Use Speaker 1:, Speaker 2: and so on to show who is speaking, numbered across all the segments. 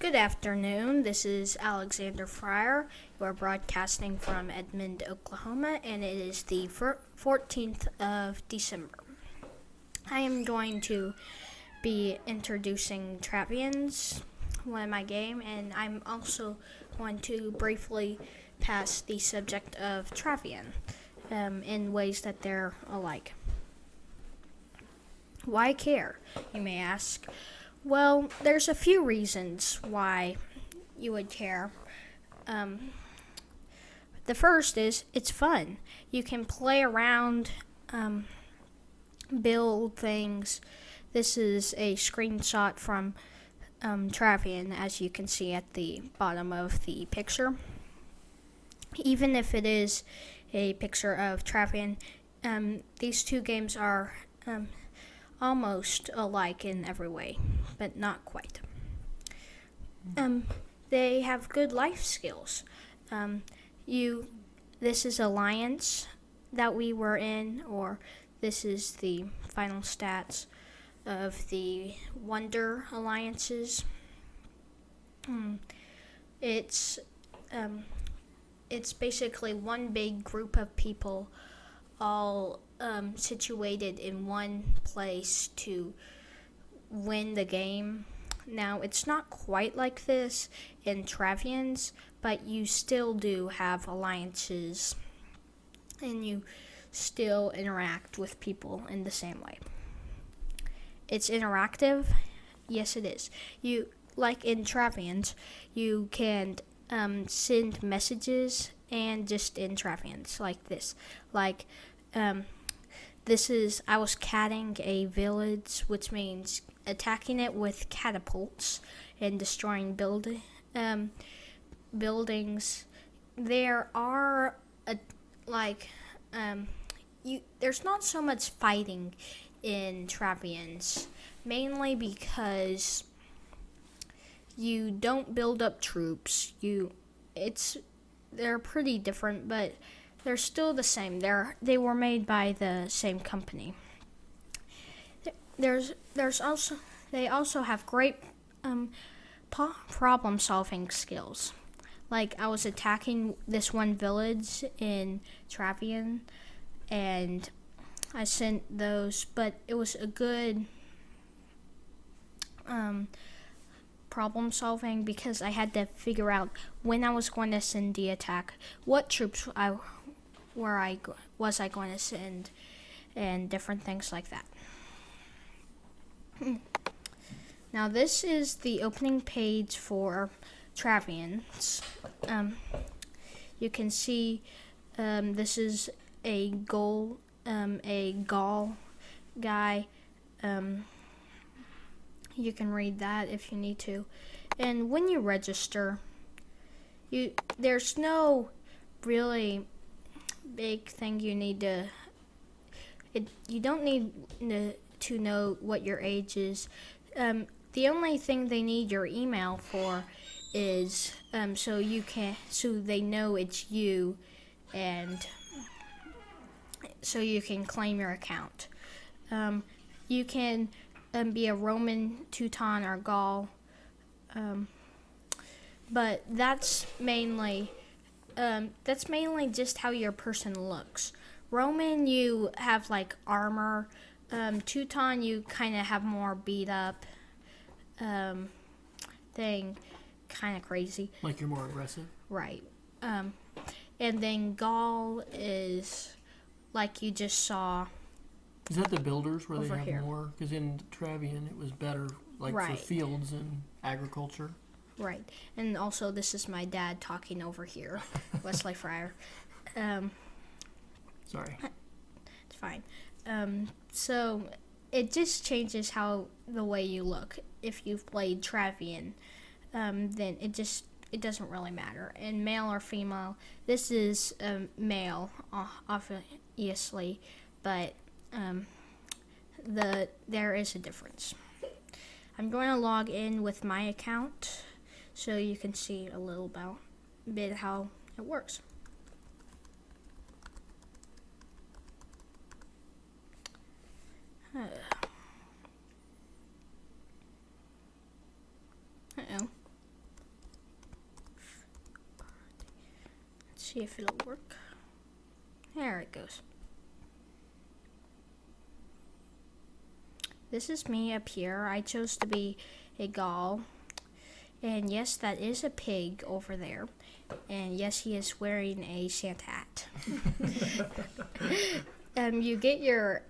Speaker 1: Good afternoon. This is Alexander Fryer. You are broadcasting from Edmond, Oklahoma, and it is the 14th of December. I am going to be introducing Travians, one of my game, and I'm also going to briefly pass the subject of Travian in ways that they're alike. Why care, you may ask? Well, there's a few reasons why you would care. The first is it's fun. You can play around, build things. This is a screenshot from Travian, as you can see at the bottom of the picture. Even if it is a picture of Travian, these two games are almost alike in every way, but not quite. They have good life skills. This is Alliance that we were in, or this is the final stats of the Wonder Alliances. It's basically one big group of people all situated in one place to win the game. Now, it's not quite like this in Travians, but you still do have alliances, and you still interact with people in the same way. It's interactive. Yes, it is. You, like in Travians, you can send messages, and just in Travians like this. I was catting a village, which means attacking it with catapults and destroying buildings. There are there's not so much fighting in Travians, mainly because you don't build up troops. They're pretty different, but they're still the same. They were made by the same company. They also have great problem-solving skills. Like, I was attacking this one village in Travian, and I sent those, but it was a good problem-solving because I had to figure out when I was going to send the attack, what troops was I going to send, and different things like that. Now, this is the opening page for Travians. You can see this is a Gaul guy. You can read that if you need to. And when you register, there's no really big thing you need to. You don't need to know what your age is. The only thing they need your email for is so they know it's you, and so you can claim your account. You can be a Roman, Teuton, or Gaul, but that's mainly just how your person looks. Roman, you have like armor. Teuton, you kind of have more beat up thing, kind of crazy.
Speaker 2: Like you're more aggressive?
Speaker 1: Right. And then Gaul is like you just saw.
Speaker 2: Is that the builders where they have
Speaker 1: here.
Speaker 2: more? Because in Travian it was better for fields and agriculture.
Speaker 1: Right. And also this is my dad talking over here, Wesley Fryer.
Speaker 2: Sorry.
Speaker 1: It's fine. So it just changes the way you look. If you've played Travian, then it doesn't really matter. And male or female, this is male, obviously, but there is a difference. I'm going to log in with my account so you can see a little bit how it works. Uh-oh. See if it'll work. There it goes. This is me up here. I chose to be a Gaul. And yes, that is a pig over there. And yes, he is wearing a Santa hat. You get your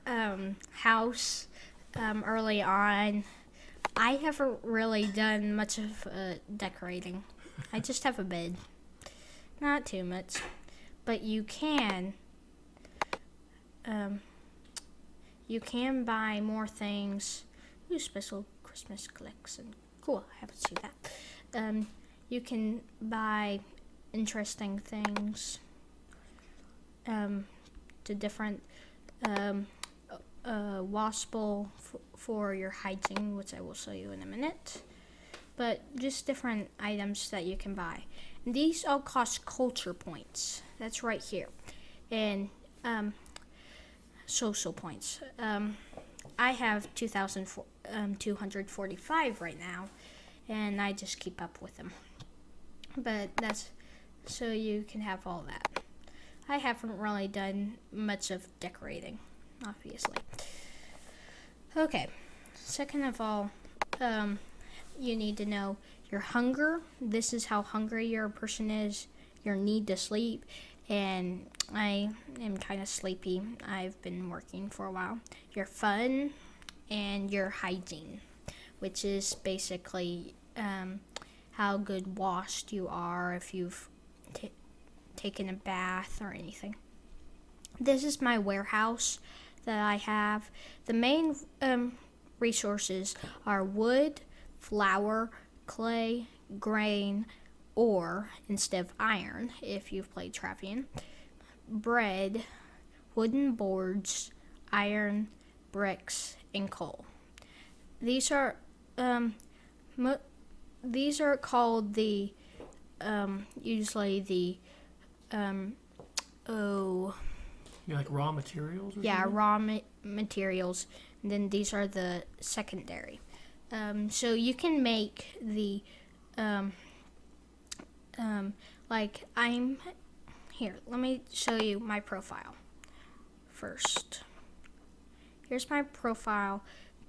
Speaker 1: house early on. I haven't really done much of decorating. I just have a bed. Not too much. But you can buy more things. Ooh, special Christmas collection. Cool, I haven't seen that. You can buy interesting things to different waspel for your hygiene, which I will show you in a minute. But just different items that you can buy. And these all cost culture points. That's right here. And social points. I have 2,245 right now, and I just keep up with them. But that's so you can have all that. I haven't really done much of decorating, obviously. Okay, second of all, you need to know your hunger. This is how hungry your person is, your need to sleep, and I am kind of sleepy. I've been working for a while. Your fun and your hygiene, which is basically how good washed you are, if you've taken a bath or anything. This is my warehouse that I have. The main resources are wood, flour, clay, grain, or instead of iron, if you've played Travian, bread, wooden boards, iron, bricks, and coal. These are called the usually the
Speaker 2: You like raw materials?
Speaker 1: Raw materials. And then these are the secondary. So you can make the like I'm here. Let me show you my profile first. Here's my profile.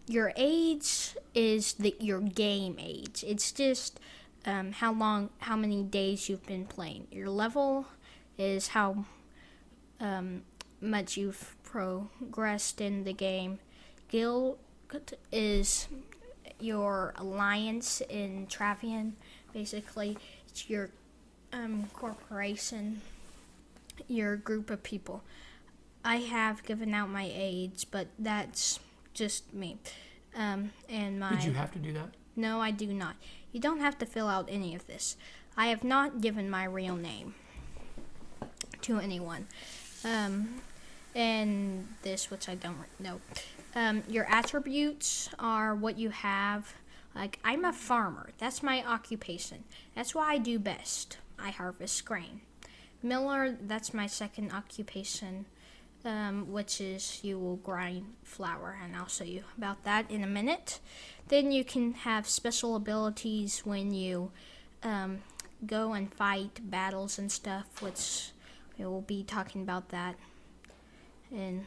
Speaker 1: Your age is your game age. It's just how many days you've been playing. Your level is how much you've progressed in the game. Guild is your alliance in Travian. Basically, it's your corporation, your group of people. I have given out my age, but that's just me. And my.
Speaker 2: Did you have to do that?
Speaker 1: No, I do not. You don't have to fill out any of this. I have not given my real name to anyone. And this, which I don't know. Your attributes are what you have. Like, I'm a farmer. That's my occupation. That's what I do best. I harvest grain. Miller, that's my second occupation, which is you will grind flour, and I'll show you about that in a minute. Then you can have special abilities when you go and fight battles and stuff, which we will be talking about that in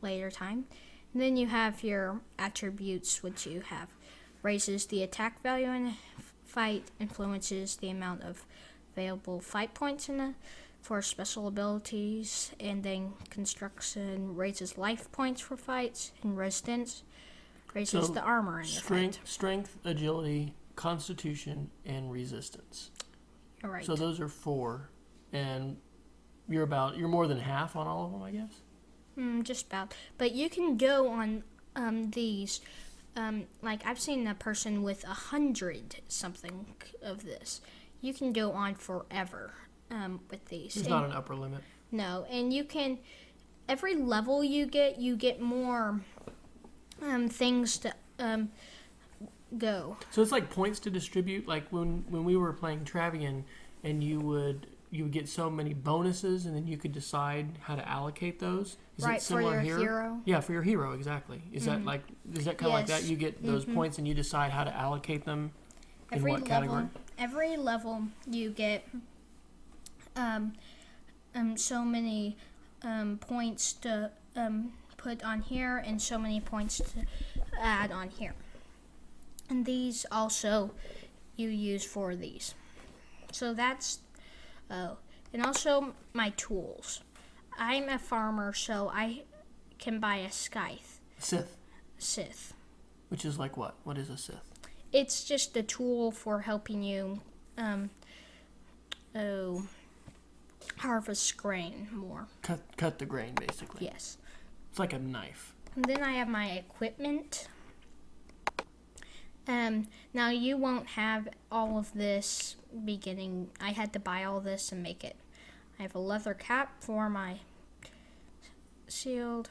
Speaker 1: later time. And then you have your attributes, which you have raises the attack value in a fight, influences the amount of available fight points for special abilities, and then construction raises life points for fights, and resistance raises the armor in your fight.
Speaker 2: Strength, agility, constitution, and resistance.
Speaker 1: All right.
Speaker 2: So those are 4, and you're more than half on all of them, I guess.
Speaker 1: Just about. But you can go on these. Like I've seen a person with 100 something of this. You can go on forever with these.
Speaker 2: There's not an upper limit.
Speaker 1: No, and you can. Every level you get more things to go.
Speaker 2: So it's like points to distribute. Like when we were playing Travian, and you would get so many bonuses, and then you could decide how to allocate those. Is
Speaker 1: right,
Speaker 2: it similar
Speaker 1: for your hero?
Speaker 2: Yeah, for your hero, exactly. Is that kind of like that? You get those points, and you decide how to allocate them in what category?
Speaker 1: Every level you get so many points to put on here and so many points to add on here. And these also you use for these. So that's, and also my tools. I'm a farmer, so I can buy a scythe. Scythe.
Speaker 2: Which is like what? What is a scythe?
Speaker 1: It's just a tool for helping you harvest grain more.
Speaker 2: Cut the grain, basically.
Speaker 1: Yes.
Speaker 2: It's like a knife.
Speaker 1: And then I have my equipment. Now you won't have all of this beginning. I had to buy all this and make it. I have a leather cap for my shield.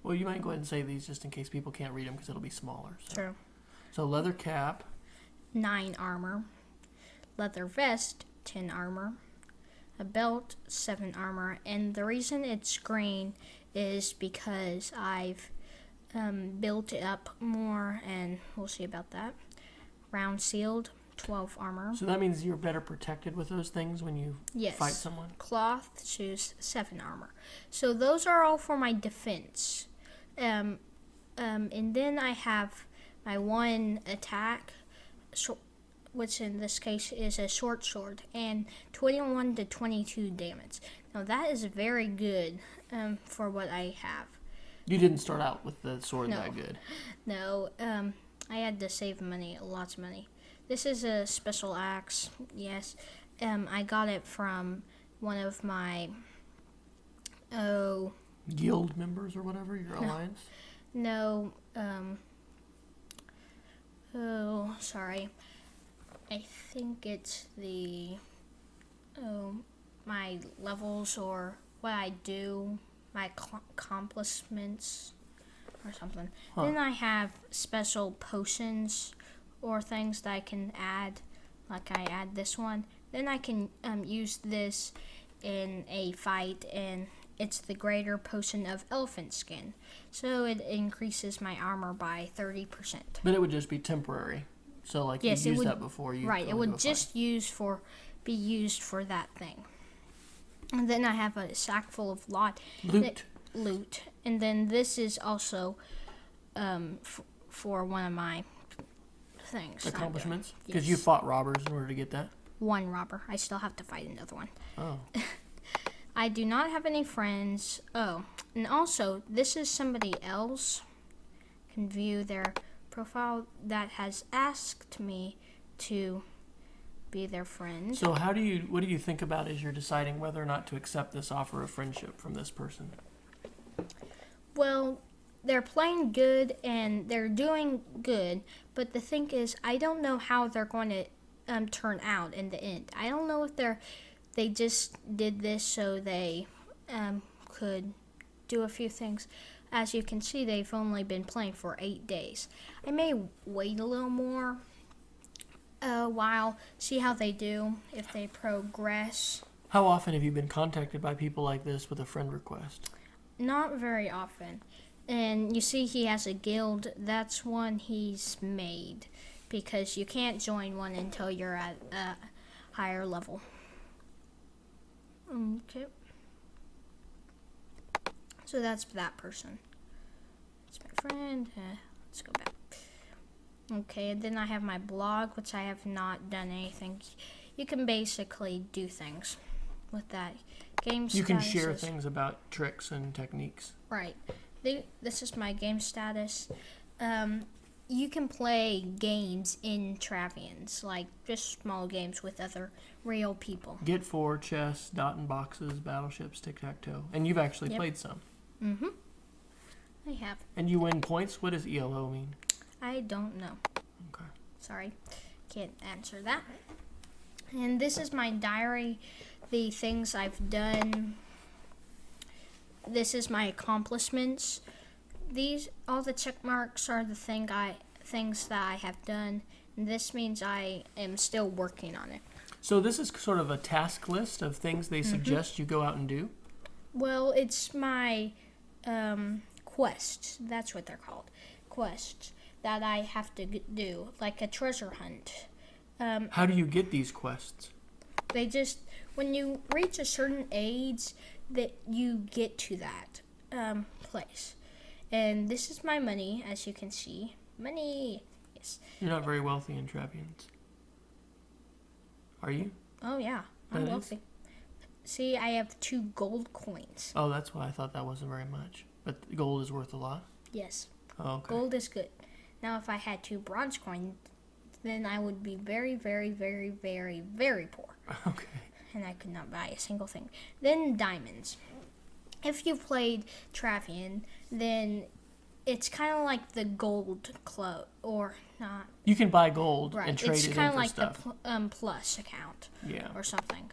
Speaker 2: Well, you might go ahead and say these just in case people can't read them because it'll be smaller. So.
Speaker 1: True.
Speaker 2: So leather cap.
Speaker 1: 9 armor. Leather vest, 10 armor. A belt, 7 armor. And the reason it's green is because I've built it up more, and we'll see about that. Round shield, 12 armor.
Speaker 2: So that means you're better protected with those things when you fight someone?
Speaker 1: Cloth shoes, 7 armor. So those are all for my defense. And then I have my 1 attack, which in this case is a short sword, and 21 to 22 damage. Now that is very good for what I have.
Speaker 2: You didn't start out with the sword that good.
Speaker 1: No, I had to save money, lots of money. This is a special axe, yes. I got it from one of my,
Speaker 2: guild members or whatever, your alliance?
Speaker 1: No, sorry. I think it's my levels or what I do, my accomplishments or something.
Speaker 2: Huh.
Speaker 1: Then I have special potions or things that I can add, like I add this one. Then I can use this in a fight, and it's the greater potion of elephant skin. So it increases my armor by 30%.
Speaker 2: But it would just be temporary. So like
Speaker 1: yes,
Speaker 2: you used that before you
Speaker 1: right, it would just be used for that thing. And then I have a sack full of loot. And then this is also for one of my things.
Speaker 2: Accomplishments?
Speaker 1: Yes.
Speaker 2: Because you fought robbers in order to get that?
Speaker 1: 1 robber. I still have to fight another one.
Speaker 2: Oh.
Speaker 1: I do not have any friends. Oh, and also, this is somebody else. Can view their profile that has asked me to be their friend.
Speaker 2: So what do you think about as you're deciding whether or not to accept this offer of friendship from this person?
Speaker 1: Well, they're playing good and they're doing good, but the thing is, I don't know how they're going to turn out in the end. I don't know if they just did this so they could do a few things. As you can see, they've only been playing for 8 days. I may wait a little more while, see how they do, if they progress.
Speaker 2: How often have you been contacted by people like this with a friend request?
Speaker 1: Not very often. And you see he has a guild. That's one he's made, because you can't join one until you're at a higher level. Okay. So that's that person. It's my friend. Let's go back. Okay, and then I have my blog, which I have not done anything. You can basically do things with that. Game status.
Speaker 2: You can share things about tricks and techniques.
Speaker 1: Right. This is my game status. You can play games in Travians, like just small games with other real people.
Speaker 2: Get 4, chess, dot and boxes, battleships, tic-tac-toe. And you've actually played some.
Speaker 1: Mm-hmm. I have.
Speaker 2: And you win points? What does ELO mean?
Speaker 1: I don't know.
Speaker 2: Okay.
Speaker 1: Sorry. Can't answer that. And this is my diary, the things I've done. This is my accomplishments. All the check marks are the things that I have done. And this means I am still working on it.
Speaker 2: So this is sort of a task list of things they suggest you go out and do?
Speaker 1: Well, it's my quests. That's what they're called. Quests that I have to do, like a treasure hunt.
Speaker 2: How do you get these quests?
Speaker 1: They just, when you reach a certain age, that you get to that place. And this is my money, as you can see. Money. Yes.
Speaker 2: You're not very wealthy in Travians. Are you?
Speaker 1: Oh, yeah. I'm wealthy. See, I have 2 gold coins.
Speaker 2: Oh, that's why I thought that wasn't very much. But gold is worth a lot?
Speaker 1: Yes.
Speaker 2: Oh, okay.
Speaker 1: Gold is good. Now, if I had 2 bronze coins, then I would be very, very, very, very, very poor.
Speaker 2: Okay.
Speaker 1: And I could not buy a single thing. Then diamonds. If you played Travian, then it's kind of like the gold club, or not.
Speaker 2: You can buy gold
Speaker 1: Right.
Speaker 2: and trade
Speaker 1: It's
Speaker 2: it in
Speaker 1: kind of
Speaker 2: for
Speaker 1: like
Speaker 2: stuff.
Speaker 1: the plus account,
Speaker 2: Yeah.
Speaker 1: or something.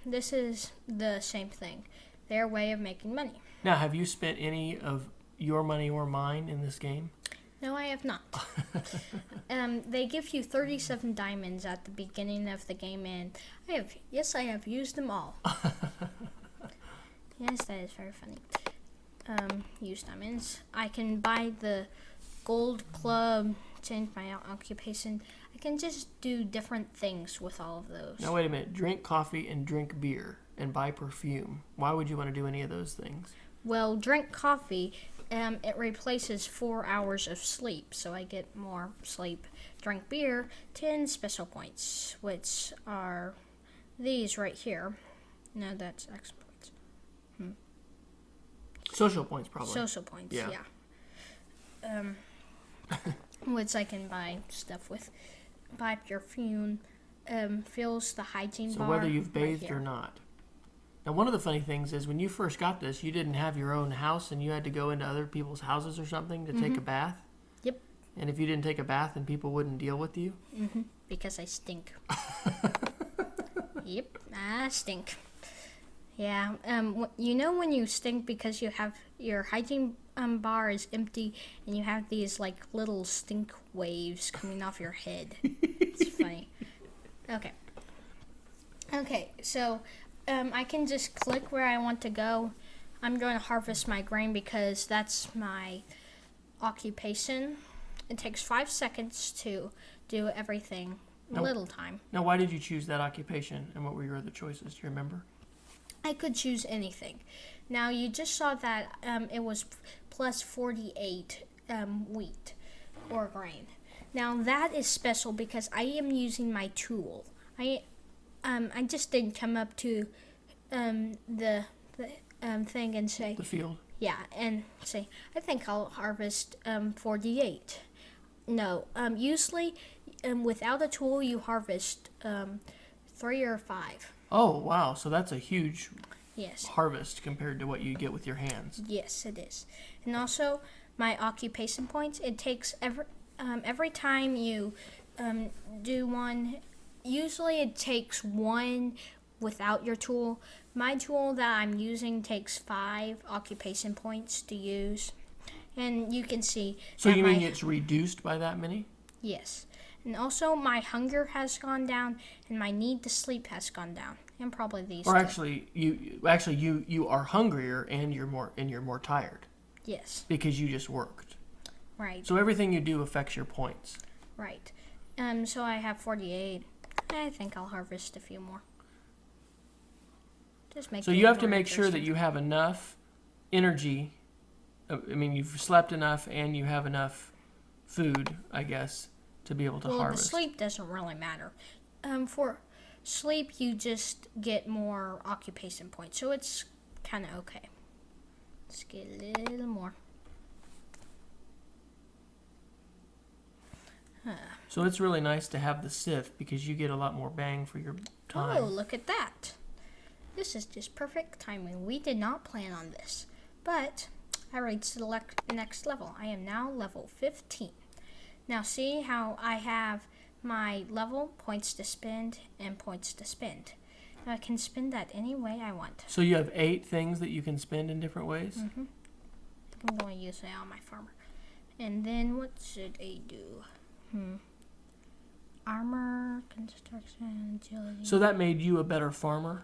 Speaker 1: This is the same thing. Their way of making money.
Speaker 2: Now, have you spent any of your money or mine in this game?
Speaker 1: No, I have not. They give you 37 diamonds at the beginning of the game, and I have used them all. Yes, that is very funny. Use diamonds. I can buy the gold club, change my occupation. I can just do different things with all of those.
Speaker 2: Now, wait a minute. Drink coffee and drink beer and buy perfume. Why would you want to do any of those things?
Speaker 1: Well, drink coffee, it replaces 4 hours of sleep, so I get more sleep. Drink beer, 10 special points, which are these right here. No, that's X points.
Speaker 2: Social points, probably.
Speaker 1: Social points, yeah. Which I can buy stuff with. Buy perfume, fills the hygiene
Speaker 2: So
Speaker 1: bar.
Speaker 2: whether you've
Speaker 1: right
Speaker 2: bathed
Speaker 1: here.
Speaker 2: or not. Now, one of the funny things is when you first got this, you didn't have your own house and you had to go into other people's houses or something to take a bath.
Speaker 1: Yep.
Speaker 2: And if you didn't take a bath, then people wouldn't deal with you.
Speaker 1: Because I stink. Yep, I stink. Yeah, you know when you stink because you have your hygiene bar is empty and you have these like little stink waves coming off your head. It's funny. Okay, so I can just click where I want to go. I'm going to harvest my grain because that's my occupation. It takes 5 seconds to do everything. Little time.
Speaker 2: Now, why did you choose that occupation and what were your other choices? Do you remember?
Speaker 1: I could choose anything. Now, you just saw that it was plus 48 wheat or grain. Now, that is special because I am using my tool. I just didn't come up to the thing and say...
Speaker 2: The field.
Speaker 1: Yeah, and say, I think I'll harvest 48. No, usually without a tool, you harvest 3 or 5.
Speaker 2: Oh, wow. So that's a huge
Speaker 1: Yes.
Speaker 2: harvest compared to what you get with your hands.
Speaker 1: Yes, it is. And also, my occupation points, it takes every time you do one, usually it takes 1 without your tool. My tool that I'm using takes 5 occupation points to use. And you can see...
Speaker 2: So
Speaker 1: that
Speaker 2: you mean it's reduced by that many?
Speaker 1: Yes. And also, my hunger has gone down, and my need to sleep has gone down. And probably these
Speaker 2: Or
Speaker 1: two.
Speaker 2: actually, you are hungrier and you're more tired
Speaker 1: Yes.
Speaker 2: because you just worked.
Speaker 1: Right.
Speaker 2: So everything you do affects your points.
Speaker 1: Right. So I have 48. I think I'll harvest a few more. Just make.
Speaker 2: So you have to make sure that you have enough energy. I mean, you've slept enough and you have enough food, I guess, to be able to harvest.
Speaker 1: The sleep doesn't really matter. For sleep, you just get more occupation points, so it's kind of okay. Let's get a little more.
Speaker 2: So it's really nice to have the sift because you get a lot more bang for your time.
Speaker 1: Oh, look at that. This is just perfect timing. We did not plan on this, but I reached the next level. I am now level 15. Now see how I have my level, points to spend, and points to spend. Now I can spend that any way I want.
Speaker 2: So you have 8 things that you can spend in different ways?
Speaker 1: Mm-hmm. I'm going to use it on my farmer. And then what should I do? Armor, construction, agility.
Speaker 2: So that made you a better farmer?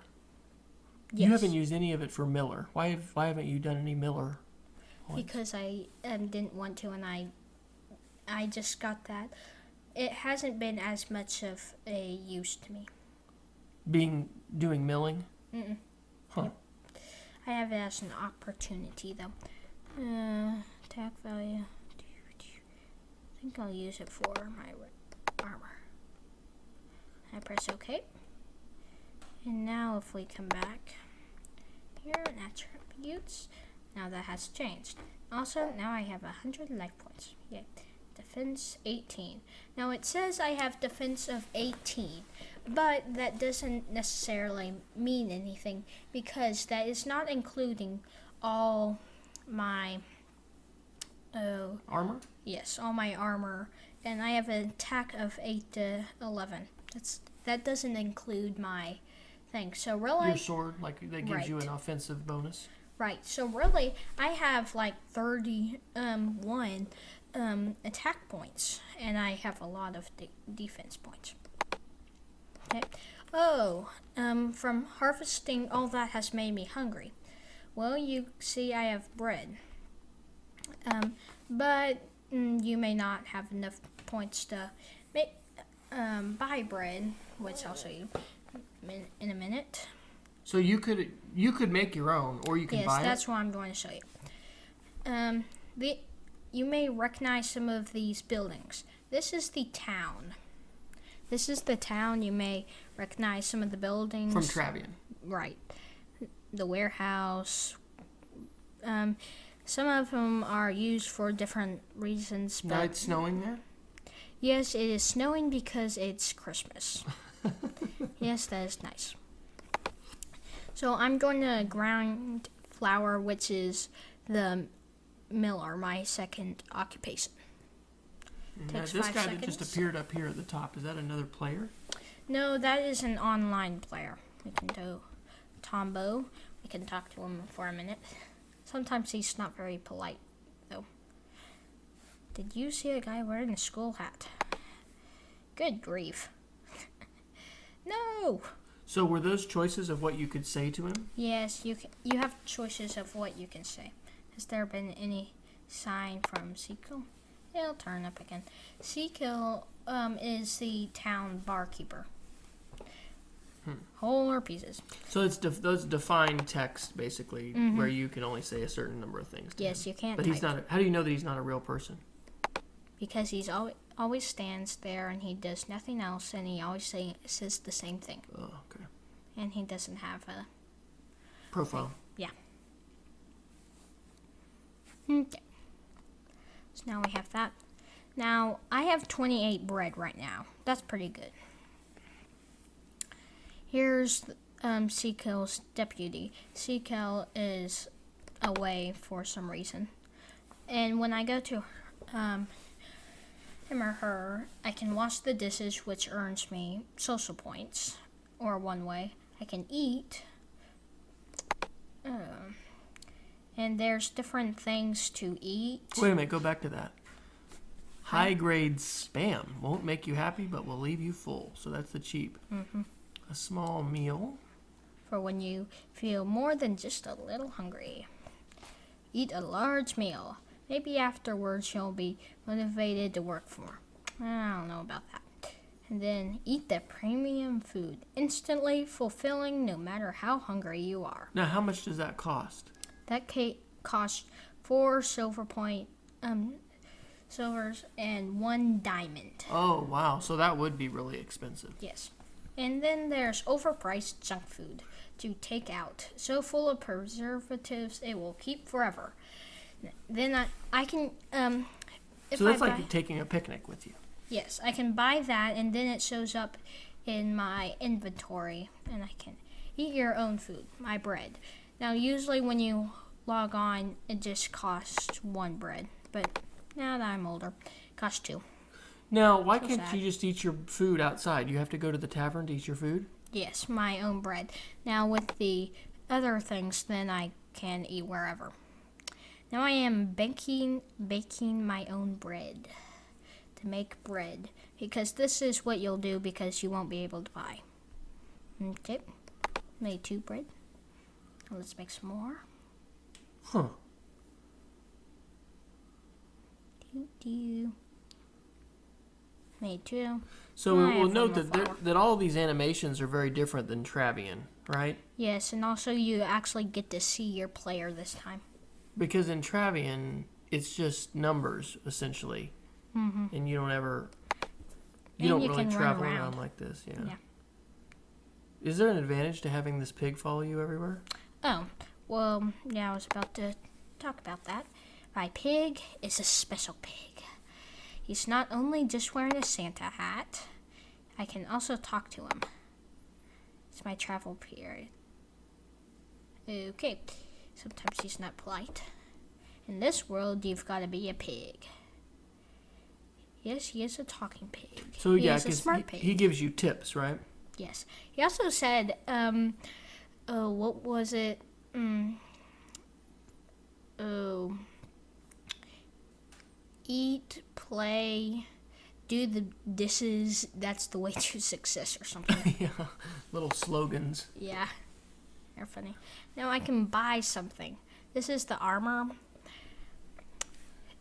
Speaker 1: Yes.
Speaker 2: You haven't used any of it for Miller. Why haven't you done any Miller points?
Speaker 1: Because I didn't want to, and I just got that. It hasn't been as much of a use to me.
Speaker 2: doing milling?
Speaker 1: Mm-mm.
Speaker 2: Huh.
Speaker 1: I have it as an opportunity, though. Attack value. I think I'll use it for my armor. I press OK. And now if we come back here in attributes, now that has changed. Also, now I have 100 life points. Yay. Defense 18. Now it says I have defense of 18, but that doesn't necessarily mean anything because that is not including all my
Speaker 2: armor.
Speaker 1: Yes, all my armor, and I have an attack of 8 to 11. That doesn't include my thing. So really,
Speaker 2: your sword, like that gives you
Speaker 1: right.
Speaker 2: an offensive bonus.
Speaker 1: Right. So really, I have like 31 attack points, and I have a lot of defense points. Okay. Oh, from harvesting all that has made me hungry. Well, you see, I have bread. But you may not have enough points to make buy bread, which I'll show you in a minute.
Speaker 2: So you could make your own, or you can buy it?
Speaker 1: Yes, that's what I'm going to show you. You may recognize some of these buildings. This is the town. This is the town. You may recognize some of the buildings.
Speaker 2: From Travian.
Speaker 1: Right. The warehouse. Some of them are used for different reasons.
Speaker 2: Now it's snowing there?
Speaker 1: Yes, it is snowing because it's Christmas. Yes, that is nice. So I'm going to grind flour, which is the miller, my second occupation.
Speaker 2: Now,
Speaker 1: Takes
Speaker 2: this
Speaker 1: 5
Speaker 2: guy
Speaker 1: seconds.
Speaker 2: that just appeared up here at the top, is that another player?
Speaker 1: No, that is an online player. We can do Tombo. We can talk to him for a minute. Sometimes he's not very polite, though. Did you see a guy wearing a school hat? Good grief. No!
Speaker 2: So were those choices of what you could say to him?
Speaker 1: Yes, you have choices of what you can say. Has there been any sign from Seakill? It'll turn up again. Seakill is the town barkeeper. Whole or pieces.
Speaker 2: So it's those defined text, basically, where you can only say a certain number of things to
Speaker 1: Yes,
Speaker 2: him.
Speaker 1: you can't
Speaker 2: But
Speaker 1: type.
Speaker 2: he's not. How do you know that he's not a real person?
Speaker 1: Because he's always stands there and he does nothing else, and he always says the same thing.
Speaker 2: Oh, okay.
Speaker 1: And he doesn't have a
Speaker 2: Profile.
Speaker 1: yeah. Okay. So now we have that. Now I have 28 bread right now. That's pretty good. Here's Seakill's deputy. Seakill is away for some reason, and when I go to him or her, I can wash the dishes, which earns me social points, or one way. I can eat, and there's different things to eat.
Speaker 2: Wait a minute, go back to that. High grade spam won't make you happy, but will leave you full. So that's the cheap. A small meal.
Speaker 1: For when you feel more than just a little hungry. Eat a large meal. Maybe afterwards you'll be motivated to work more. I don't know about that. And then eat the premium food. Instantly fulfilling no matter how hungry you are.
Speaker 2: Now, how much does that cost?
Speaker 1: That costs 4 silvers and 1 diamond.
Speaker 2: Oh, wow. So that would be really expensive.
Speaker 1: Yes. And then there's overpriced junk food to take out. So full of preservatives it will keep forever. Then I can
Speaker 2: So that's like taking a picnic with you.
Speaker 1: Yes, I can buy that, and then it shows up in my inventory, and I can eat your own food, my bread. Now, usually when you log on, it just costs 1 bread, but now that I'm older, it costs 2.
Speaker 2: Now, why
Speaker 1: So
Speaker 2: can't
Speaker 1: sad.
Speaker 2: you just eat your food outside? You have to go to the tavern to eat your food?
Speaker 1: Yes, my own bread. Now, with the other things, then I can eat wherever. Now I am baking my own bread. To make bread, because this is what you'll do because you won't be able to buy. Okay, made 2 bread. Let's make some more.
Speaker 2: Huh.
Speaker 1: Me too.
Speaker 2: So
Speaker 1: I
Speaker 2: we'll
Speaker 1: have
Speaker 2: note
Speaker 1: one more
Speaker 2: that all these animations are very different than Travian, right?
Speaker 1: Yes, and also you actually get to see your player this time.
Speaker 2: Because in Travian, it's just numbers essentially, and you don't ever, you don't really travel around like this. Yeah. Is there an advantage to having this pig follow you everywhere?
Speaker 1: Oh, well, yeah, I was about to talk about that. My pig is a special pig. He's not only just wearing a Santa hat, I can also talk to him. It's my travel period. Okay, sometimes he's not polite. In this world, you've got to be a pig. Yes, he is a talking pig.
Speaker 2: So
Speaker 1: he
Speaker 2: yeah,
Speaker 1: is a smart pig.
Speaker 2: he gives you tips, right?
Speaker 1: Yes. He also said, what was it? Eat, play, do the dishes. That's the way to success or something.
Speaker 2: Yeah, little slogans.
Speaker 1: Yeah, they're funny. Now I can buy something. This is the armor.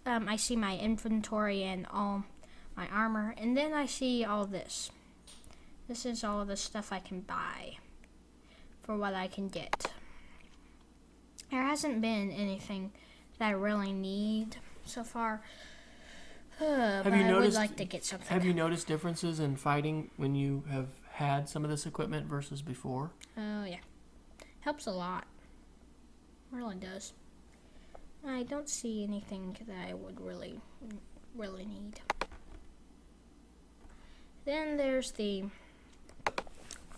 Speaker 1: I see my inventory and all my armor, and then I see all this. This is all the stuff I can buy for what I can get. There hasn't been anything that I really need so far. But I would like to get something.
Speaker 2: Have you noticed differences in fighting when you have had some of this equipment versus before?
Speaker 1: Oh, yeah. Helps a lot. Really does. I don't see anything that I would really need. Then there's the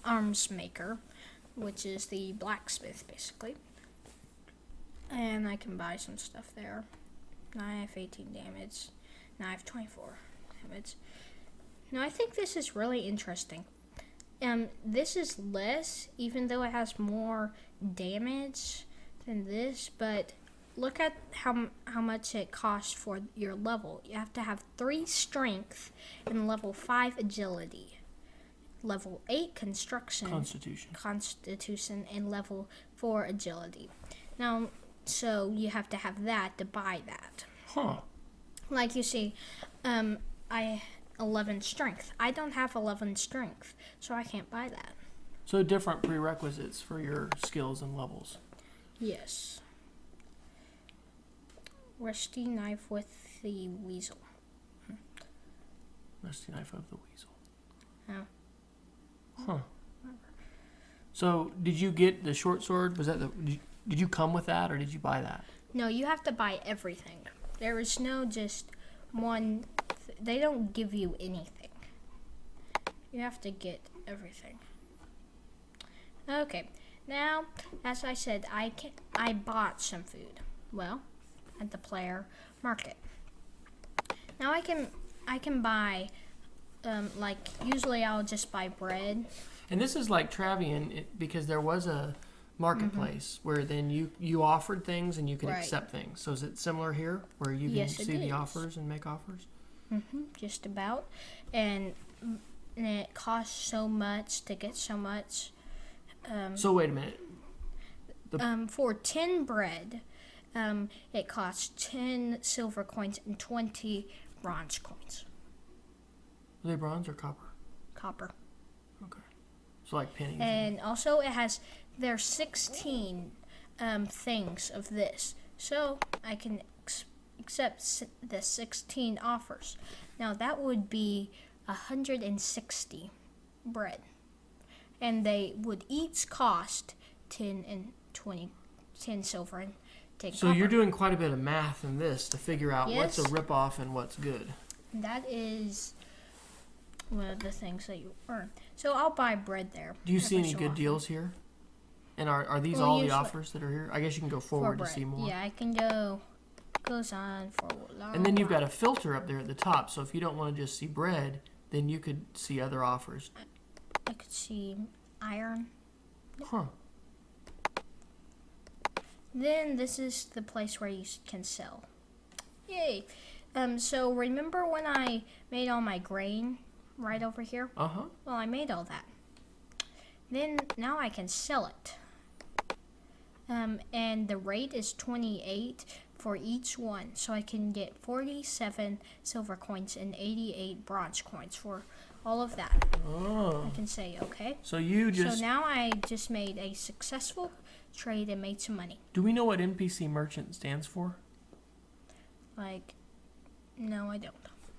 Speaker 1: arms maker, which is the blacksmith, basically. And I can buy some stuff there. Knife, 18 damage. Knife, 24 damage. Now, I think this is really interesting. This is less, even though it has more damage than this, but look at how much it costs for your level. You have to have 3 strength and level 5 agility. Level 8 Constitution, and level 4 agility. Now, so you have to have that to buy that.
Speaker 2: Huh.
Speaker 1: Like you see, I 11 strength. I don't have 11 strength, so I can't buy that.
Speaker 2: So different prerequisites for your skills and levels.
Speaker 1: Yes. Rusty knife with the weasel.
Speaker 2: Rusty knife of the weasel.
Speaker 1: Oh.
Speaker 2: Huh. So did you get the short sword? Was that did you come with that, or did you buy that?
Speaker 1: No, you have to buy everything. There is no just one. They don't give you anything. You have to get everything. Okay. Now, as I said, I bought some food. Well, at the player market. Now I can buy, like usually I'll just buy bread.
Speaker 2: And this is like Travian because there was a marketplace where then you offered things and you could accept things. So is it similar here where you can see the offers and make offers?
Speaker 1: Just about. And it costs so much to get so much.
Speaker 2: So wait a minute.
Speaker 1: For 10 bread, it costs 10 silver coins and 20 bronze coins.
Speaker 2: Are they bronze or copper?
Speaker 1: Copper.
Speaker 2: Okay. So like pennies.
Speaker 1: And also there's 16 things of this. So I can accept the 16 offers. Now that would be 160 bread. And they would each cost 10 and 20, 10 silver and 10
Speaker 2: So
Speaker 1: copper.
Speaker 2: you're doing quite a bit of math in this to figure out what's a ripoff and what's good.
Speaker 1: That is one of the things that you earn. So I'll buy bread there.
Speaker 2: Do you see any good deals here? And are these all the offers that are here? I guess you can go forward to see more.
Speaker 1: Yeah, I can goes on for a long
Speaker 2: And then you've got a filter up there at the top. So if you don't want to just see bread, then you could see other offers.
Speaker 1: I could see iron.
Speaker 2: Huh.
Speaker 1: Then this is the place where you can sell. Yay. So remember when I made all my grain right over here?
Speaker 2: Uh-huh.
Speaker 1: Well, I made all that. Then now I can sell it. And the rate is 28 for each one, so I can get 47 silver coins and 88 bronze coins for all of that.
Speaker 2: Oh.
Speaker 1: I can say, okay.
Speaker 2: So now
Speaker 1: I just made a successful trade and made some money.
Speaker 2: Do we know what NPC merchant stands for?
Speaker 1: No, I don't.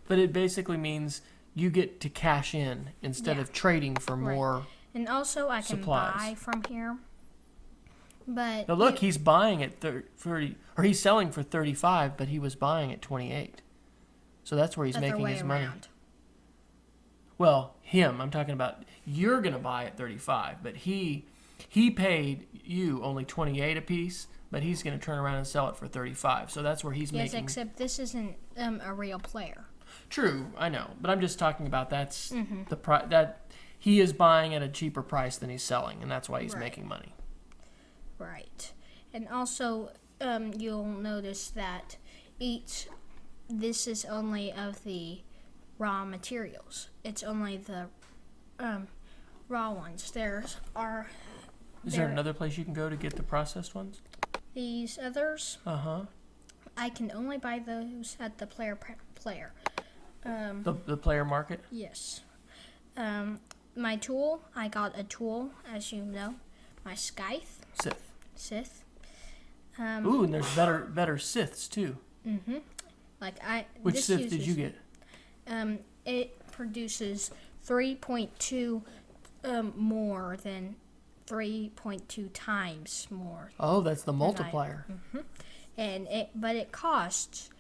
Speaker 2: But it basically means you get to cash in instead of trading for more.
Speaker 1: And also I can buy from here. But
Speaker 2: now look, he's buying at 30, or he's selling for 35, but he was buying at 28. So that's where he's making his money. Well, I'm talking about, you're going to buy at 35, but he paid you only 28 a piece, but he's going to turn around and sell it for 35. So that's where he's making.
Speaker 1: Yes, except this isn't a real player.
Speaker 2: True, I know, but I'm just talking about that's the price that he is buying at a cheaper price than he's selling, and that's why he's making money.
Speaker 1: Right. And also, you'll notice that this is only of the raw materials. It's only the raw ones. Is there
Speaker 2: another place you can go to get the processed ones?
Speaker 1: These others?
Speaker 2: Uh-huh.
Speaker 1: I can only buy those at the player.
Speaker 2: The player market?
Speaker 1: Yes. My tool, I got a tool, as you know. My Scythe. Sith.
Speaker 2: Ooh, and there's better Siths too.
Speaker 1: Mm-hmm.
Speaker 2: Which Sith did you get?
Speaker 1: It produces 3.2 more than 3.2 times more.
Speaker 2: Oh, that's the multiplier.
Speaker 1: But it costs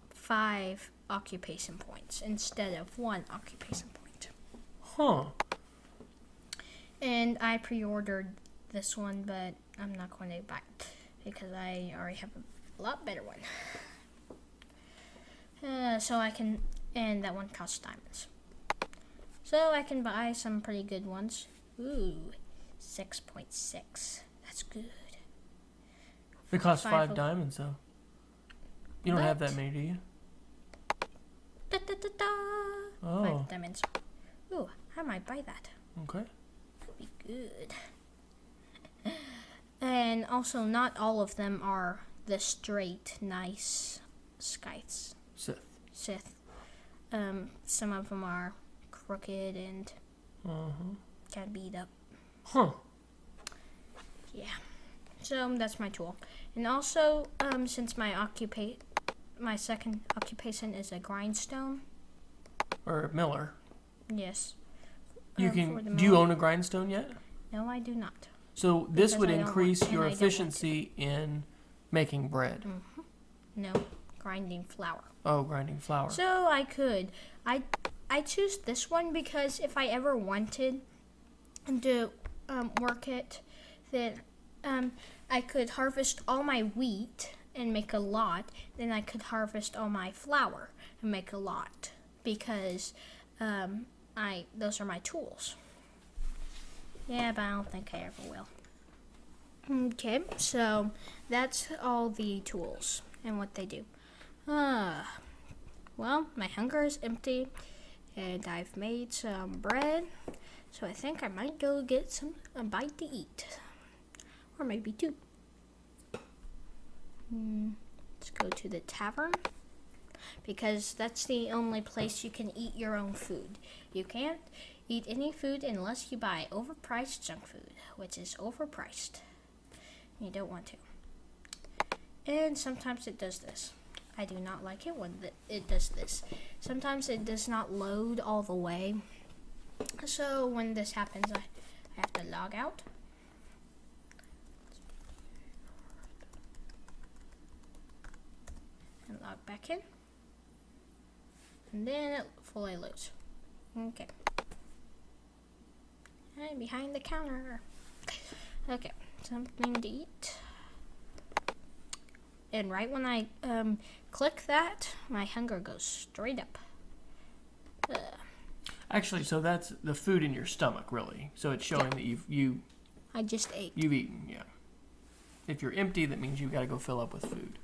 Speaker 1: 5 occupation points instead of 1 occupation point.
Speaker 2: Huh.
Speaker 1: And I pre-ordered this one, but I'm not going to buy it because I already have a lot better one. And that one costs diamonds. So I can buy some pretty good ones. Ooh, 6.6. That's good.
Speaker 2: It costs 5 diamonds, though. You don't have that many, do you? Oh.
Speaker 1: 5 diamonds. Ooh, I might buy that.
Speaker 2: Okay.
Speaker 1: That'd be good. And also, not all of them are the straight, nice Scythes. Sith. Some of them are crooked and kind of beat up.
Speaker 2: Huh.
Speaker 1: Yeah. So that's my tool. And also, since my second occupation is a grindstone.
Speaker 2: Or a miller.
Speaker 1: Yes.
Speaker 2: Do you own a grindstone yet?
Speaker 1: No, I do not.
Speaker 2: So this would increase your efficiency in making bread.
Speaker 1: Mm-hmm. No, grinding flour.
Speaker 2: Oh, grinding flour.
Speaker 1: So I could. I choose this one because if I ever wanted to work it, then I could harvest all my wheat and make a lot. Then I could harvest all my flour and make a lot because those are my tools. Yeah, but I don't think I ever will. Okay, so that's all the tools and what they do. Well, my hunger is empty, and I've made some bread, so I think I might go get a bite to eat, or maybe 2. Let's go to the tavern, because that's the only place you can eat your own food. You can't eat any food unless you buy overpriced junk food, which is overpriced. You don't want to. And sometimes it does this. I do not like it when it does this. Sometimes it does not load all the way. So when this happens, I have to log out. And log back in. And then it fully loads. Okay. And behind the counter. Okay, something to eat. And right when I click that, my hunger goes straight up.
Speaker 2: Actually, so that's the food in your stomach, really. So it's showing that
Speaker 1: I just ate.
Speaker 2: You've eaten, yeah. If you're empty, that means you've got to go fill up with food.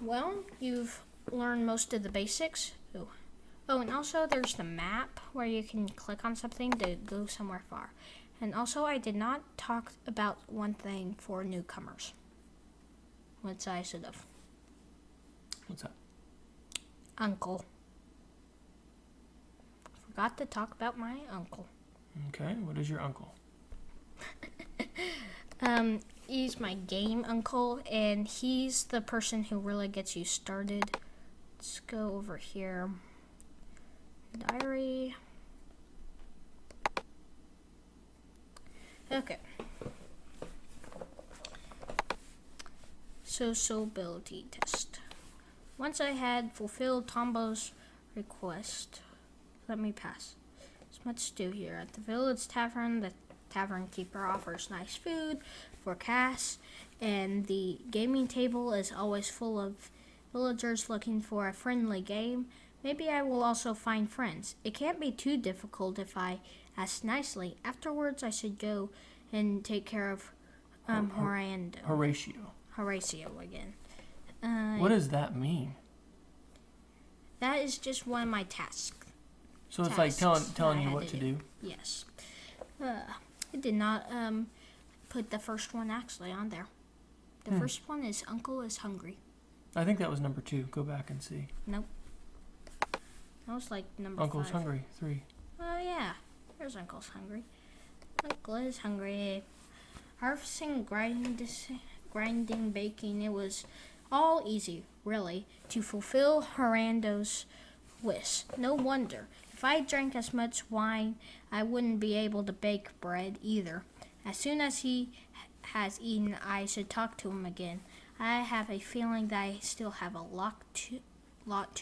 Speaker 1: Well, you've learned most of the basics. Oh, and also there's the map where you can click on something to go somewhere far. And also, I did not talk about one thing for newcomers, which I should have.
Speaker 2: What's that?
Speaker 1: Uncle. Forgot to talk about my uncle.
Speaker 2: Okay, what is your uncle?
Speaker 1: He's my game uncle, and he's the person who really gets you started. Let's go over here. Diary. Okay. Sociability test. Once I had fulfilled Tombo's request, let me pass. There's much to do here. At the village tavern, the tavern keeper offers nice food for cash, and the gaming table is always full of villagers looking for a friendly game. Maybe I will also find friends. It can't be too difficult if I ask nicely. Afterwards, I should go and take care of Horatio again.
Speaker 2: What does that mean?
Speaker 1: That is just one of my tasks.
Speaker 2: So it's like telling you what to do?
Speaker 1: Yes. I did not put the first one actually on there. The first one is Uncle is hungry.
Speaker 2: I think that was number 2. Go back and see.
Speaker 1: Nope. That was like number
Speaker 2: Uncle's
Speaker 1: 5.
Speaker 2: hungry. 3.
Speaker 1: Oh yeah. There's Uncle's hungry. Uncle is hungry. Harvesting, grinding, baking. It was all easy, really, to fulfill Horando's wish. No wonder. If I drank as much wine, I wouldn't be able to bake bread either. As soon as he has eaten, I should talk to him again. I have a feeling that I still have a lot to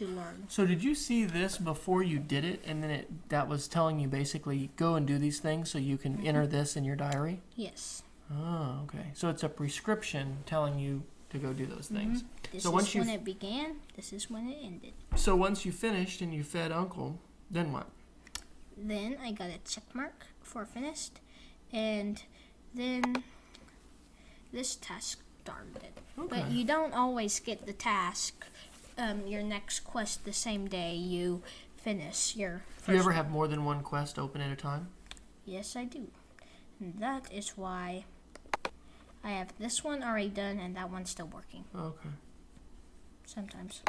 Speaker 1: learn.
Speaker 2: So did you see this before you did it, and then that was telling you basically go and do these things so you can enter this in your diary?
Speaker 1: Yes.
Speaker 2: Oh, okay. So it's a prescription telling you to go do those things.
Speaker 1: This
Speaker 2: so
Speaker 1: is when it began. This is when it ended.
Speaker 2: So once you finished and you fed Uncle, then what?
Speaker 1: Then I got a check mark for finished, and then this task started. Okay. But you don't always get the task, your next quest the same day you finish your first.
Speaker 2: Do you ever have more than one quest open at a time?
Speaker 1: Yes, I do. And that is why I have this one already done and that one's still working.
Speaker 2: Okay.
Speaker 1: Sometimes.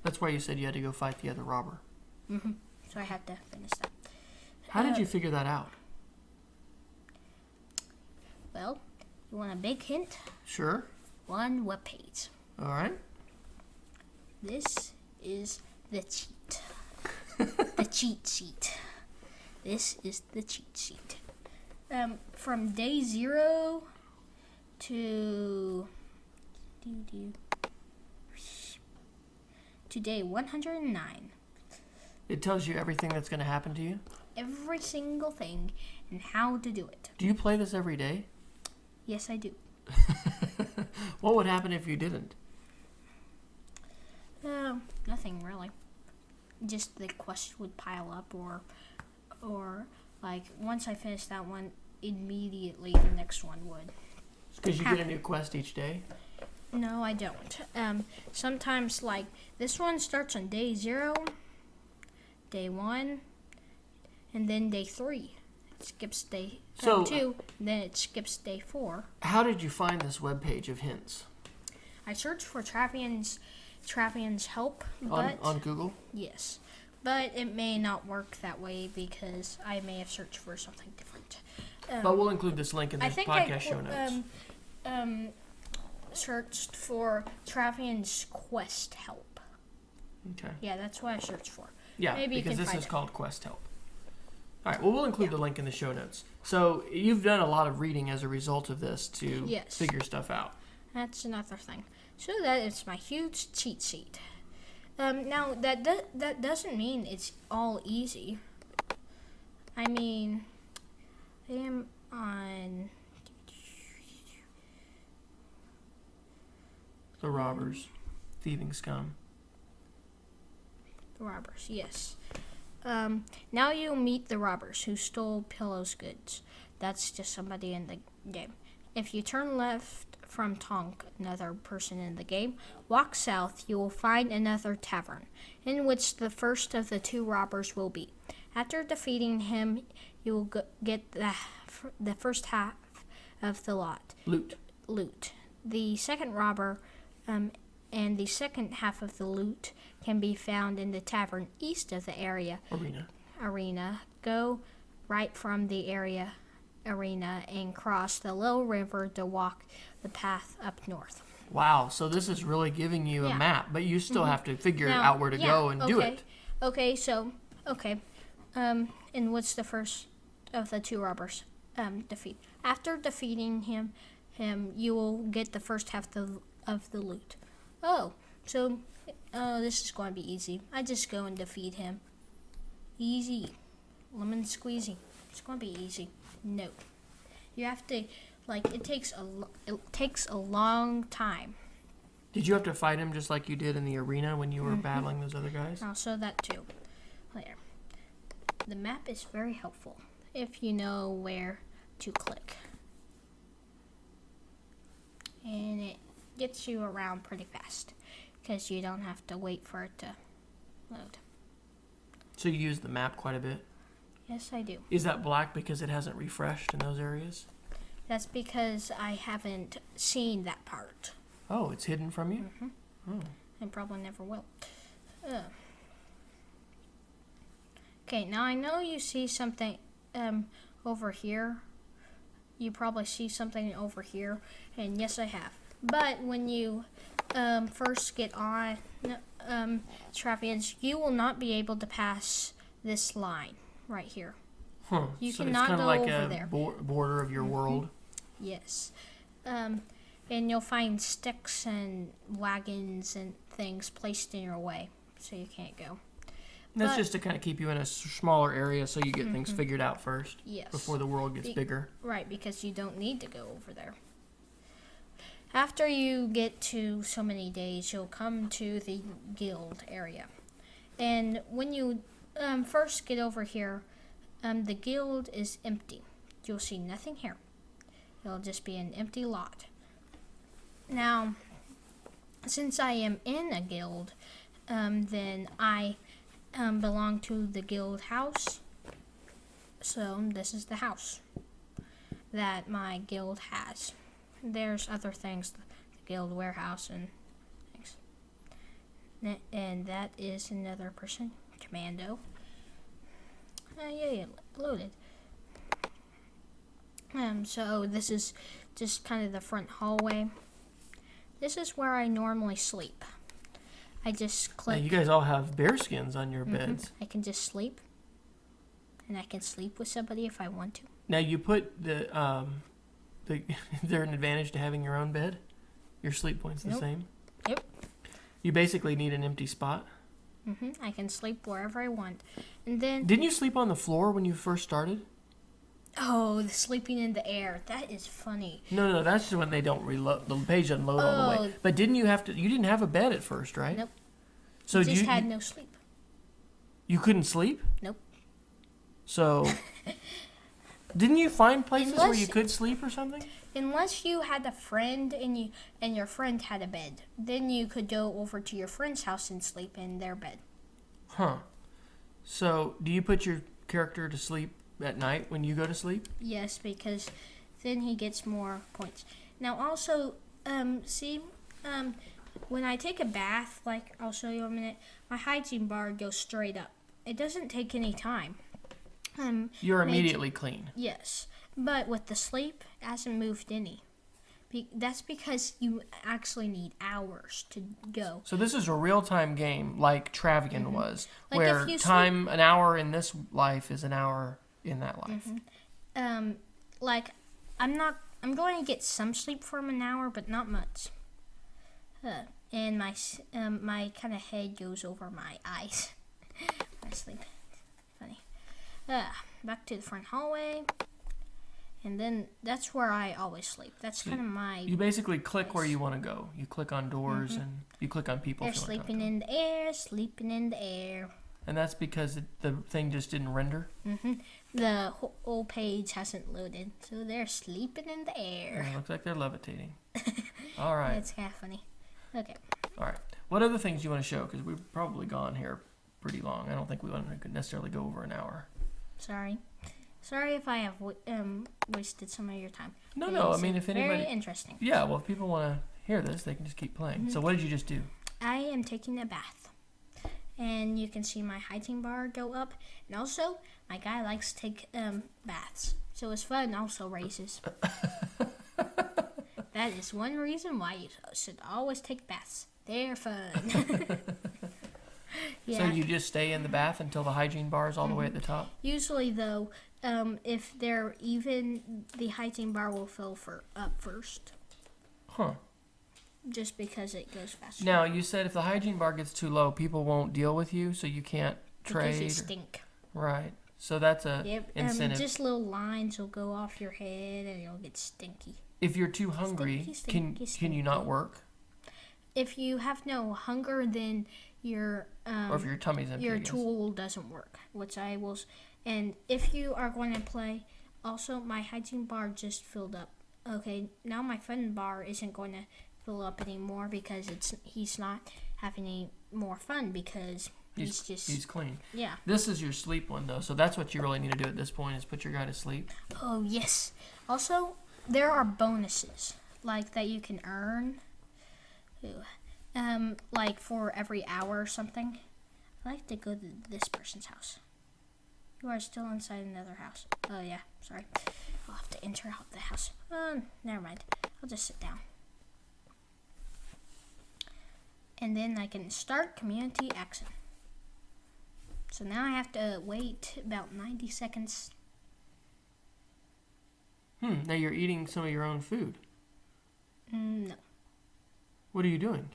Speaker 2: That's why you said you had to go fight the other robber.
Speaker 1: Mm-hmm. So I have to finish that.
Speaker 2: How did you figure that out?
Speaker 1: Well, you want a big hint?
Speaker 2: Sure.
Speaker 1: One webpage.
Speaker 2: All right.
Speaker 1: This is the cheat. The cheat sheet. This is the cheat sheet. From day 0 to day 109.
Speaker 2: It tells you everything that's going to happen to you?
Speaker 1: Every single thing and how to do it.
Speaker 2: Do you play this every day?
Speaker 1: Yes, I do.
Speaker 2: What would happen if you didn't?
Speaker 1: Nothing really. Just the quests would pile up, or like once I finish that one, immediately the next one would.
Speaker 2: Because you get a new quest each day?
Speaker 1: No, I don't. Sometimes like this one starts on day 0, day 1, and then day 3. It skips day 2, and then it skips day 4.
Speaker 2: How did you find this webpage of hints?
Speaker 1: I searched for Travians help,
Speaker 2: but on Google?
Speaker 1: Yes, but it may not work that way because I may have searched for something different.
Speaker 2: But we'll include this link in the podcast show notes.
Speaker 1: Searched for Travian's quest help.
Speaker 2: Okay.
Speaker 1: Yeah, that's what I searched for.
Speaker 2: Yeah, maybe because this is called quest help. All right, well, we'll include the link in the show notes. So you've done a lot of reading as a result of this to figure stuff out.
Speaker 1: That's another thing. So that is my huge cheat sheet. Now, that doesn't mean it's all easy. I mean, I am on...
Speaker 2: The robbers. Thieving scum.
Speaker 1: The robbers, yes. Now you'll meet the robbers who stole Pillow's goods. That's just somebody in the game. If you turn left from Tonk, another person in the game, walk south, you will find another tavern, in which the first of the 2 robbers will be. After defeating him, you will get the the first half of the lot. Loot. The second robber, and the second half of the loot can be found in the tavern east of the arena. Go right from the arena and cross the little river to walk the path up north.
Speaker 2: Wow, so this is really giving you a map, but you still have to figure out where to go and do it.
Speaker 1: Okay, and what's the first of the two robbers? Defeat. After defeating him, you will get the first half of the loot. Oh, so this is going to be easy. I just go and defeat him. Easy. Lemon squeezy. It's going to be easy. No. You have to, it takes a long time.
Speaker 2: Did you have to fight him just like you did in the arena when you were battling those other guys?
Speaker 1: I'll show that too later. The map is very helpful if you know where to click. And it gets you around pretty fast because you don't have to wait for it to load.
Speaker 2: So you use the map quite a bit?
Speaker 1: Yes, I do.
Speaker 2: Is that black because it hasn't refreshed in those areas?
Speaker 1: That's because I haven't seen that part.
Speaker 2: Oh, it's hidden from you?
Speaker 1: Mm-hmm.
Speaker 2: Oh.
Speaker 1: And probably never will. Okay, now I know you see something over here. You probably see something over here, and yes, I have. But when you first get on Travians, you will not be able to pass this line right here.
Speaker 2: Huh.
Speaker 1: You
Speaker 2: so
Speaker 1: cannot
Speaker 2: it's
Speaker 1: go
Speaker 2: like
Speaker 1: over
Speaker 2: a
Speaker 1: there.
Speaker 2: Border of your world.
Speaker 1: Yes. And you'll find sticks and wagons and things placed in your way, so you can't go.
Speaker 2: That's just to kind of keep you in a smaller area so you get things figured out first.
Speaker 1: Yes.
Speaker 2: Before the world gets bigger.
Speaker 1: Right, because you don't need to go over there. After you get to so many days, you'll come to the guild area. And when you first get over here, the guild is empty. You'll see nothing here. It'll just be an empty lot. Now, since I am in a guild, then I belong to the guild house. So this is the house that my guild has. There's other things, the guild warehouse and things. And that is another person, commando. Yeah, loaded. So this is just kind of the front hallway. This is where I normally sleep. I just click.
Speaker 2: Now you guys all have bear skins on your beds.
Speaker 1: I can just sleep. And I can sleep with somebody if I want to.
Speaker 2: Now you put is there an advantage to having your own bed? Your sleep point's the same?
Speaker 1: Yep.
Speaker 2: You basically need an empty spot?
Speaker 1: I can sleep wherever I want. And then...
Speaker 2: Didn't you sleep on the floor when you first started?
Speaker 1: Oh, the sleeping in the air. That is funny.
Speaker 2: No, that's just when they don't reload. The page doesn't load all the way. But didn't you have to... You didn't have a bed at first, right?
Speaker 1: Nope.
Speaker 2: So
Speaker 1: just had no sleep.
Speaker 2: You couldn't sleep?
Speaker 1: Nope.
Speaker 2: So... Didn't you find places where you could sleep or something?
Speaker 1: Unless you had a friend and your friend had a bed. Then you could go over to your friend's house and sleep in their bed.
Speaker 2: Huh. So, do you put your character to sleep at night when you go to sleep?
Speaker 1: Yes, because then he gets more points. Now also, when I take a bath, like I'll show you in a minute, my hygiene bar goes straight up. It doesn't take any time.
Speaker 2: You're immediately clean.
Speaker 1: Yes, but with the sleep, it hasn't moved any. That's because you actually need hours to go.
Speaker 2: So this is a real-time game like Travian was,
Speaker 1: like
Speaker 2: where an hour in this life is an hour in that life.
Speaker 1: I'm going to get some sleep from an hour, but not much. And my kind of head goes over my eyes. I sleep. Funny. Back to the front hallway. And then that's where I always sleep. That's kind of my...
Speaker 2: You basically click where you want to go. You click on doors and you click on people.
Speaker 1: They're sleeping in the air, sleeping in the air.
Speaker 2: And that's because the thing just didn't render?
Speaker 1: The whole page hasn't loaded. So they're sleeping in the air.
Speaker 2: Yeah, looks like they're levitating. All right.
Speaker 1: It's kind of funny. Okay.
Speaker 2: All right. What other things do you want to show? Because we've probably gone here pretty long. I don't think we want to necessarily go over an hour.
Speaker 1: Sorry. Sorry if I have wasted some of your time.
Speaker 2: No. I mean, if anybody...
Speaker 1: Very interesting.
Speaker 2: Yeah, well, if people want to hear this, they can just keep playing. Mm-hmm. So what did you just do?
Speaker 1: I am taking a bath. And you can see my hygiene bar go up. And also, my guy likes to take baths. So his fun also raises. That is one reason why you should always take baths. They're fun. Yeah.
Speaker 2: So you just stay in the bath until the hygiene bar is all the way at the top?
Speaker 1: Usually, though, if they're even, the hygiene bar will fill up first.
Speaker 2: Huh.
Speaker 1: Just because it goes faster.
Speaker 2: Now, you said if the hygiene bar gets too low, people won't deal with you, so you can't trade?
Speaker 1: Because you stink.
Speaker 2: Right. So that's a incentive.
Speaker 1: Just little lines will go off your head and you'll get stinky.
Speaker 2: If you're too hungry, can you not work?
Speaker 1: If you have no hunger, then your
Speaker 2: or if your tummy's empty,
Speaker 1: your tool doesn't work, which I will. And if you are going to play, also my hygiene bar just filled up. Okay, now my fun bar isn't going to fill up anymore because he's not having any more fun because he's clean. Yeah.
Speaker 2: This is your sleep one though, so that's what you really need to do at this point is put your guy to sleep.
Speaker 1: Oh yes. Also, there are bonuses like that you can earn. Like for every hour or something. I like to go to this person's house. You are still inside another house. Oh yeah, sorry. I'll have to enter out the house. Never mind. I'll just sit down. And then I can start community action. So now I have to wait about 90 seconds.
Speaker 2: Now you're eating some of your own food.
Speaker 1: No.
Speaker 2: What are you doing?